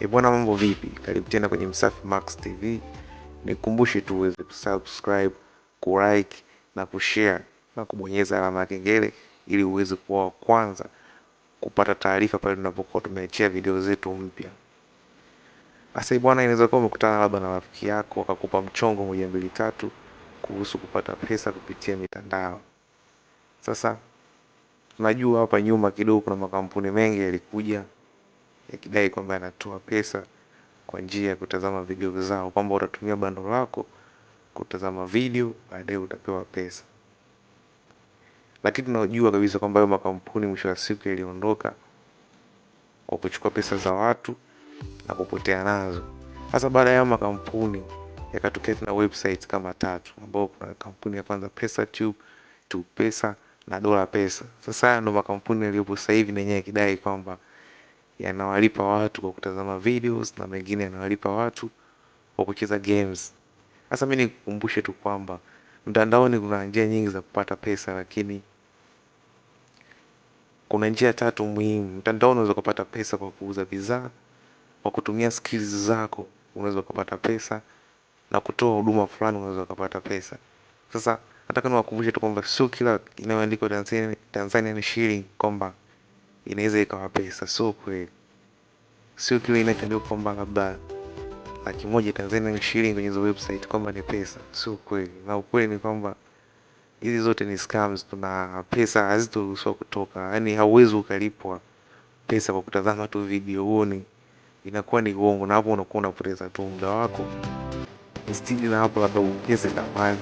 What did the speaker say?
Bwana, mambo vipi? Karibu tena kwenye Msafi Max TV. Nikukumbushe tu uweze kusubscribe, kulike na kushare na kubonyeza alama ya kengele ili uweze kuwa wa kwanza kupata taarifa pale tunapokuwa tumeachia video zetu mpya. Sasa bwana, inaweza kuwa umekutana labda na rafiki yako akakupa mchongo 1 2 3 kuhusu kupata pesa kupitia mitandao. Sasa tunajua hapa nyuma kidogo kuna makampuni mengi yalikuja yakidai kwamba yanatoa pesa kwa njia ya kutazama video zao, kwamba utatumia bando lako kutazama video, baadaye utapewa pesa. Lakini tunajua kabisa kwamba hayo makampuni mwisho wa siku yaliondoka kwa kuchukua pesa za watu na kupotea nazo. Sasa baada ya makampuni yakatokea na website kama 3, ambapo kuna kampuni ya kwanza PesaTube, TubePesa na DollarPesa. Sasa haya ndo makampuni yaliyopo sasa hivi na yenyewe yakidai kwamba yanawalipa watu kwa kutazama videos na mengine yanawalipa watu kwa kucheza games. Sasa mimi nikukumbushe tu kwamba mtandaoni kuna njia nyingi za kupata pesa, lakini kuna njia 3 muhimu. Mtandaoni unaweza kupata pesa kwa kuuza bidhaa, kwa kutumia skills zako unaweza kupata pesa, na kutoa huduma fulani unaweza kupata pesa. Sasa nataka niwakumbushe tu kwamba sio kila inayoandikwa Tanzanian shilling kwamba inaweza ikawa pesa. Sio kweli. Sio kile inachoandikwa kwamba labda 100,000 Tanzanian shilling kwenye hizo website kwamba ni pesa. Sio kweli. Na ukweli ni kwamba hizi zote ni scams. Tuna pesa hazitoruhusiwa kutoka. Yaani hauwezi ukalipwa pesa kwa kutazama tu video. Huoni inakuwa ni uongo, na hapo unakuwa unapoteza tu muda wako. Instead na hapo labda uongeze thamani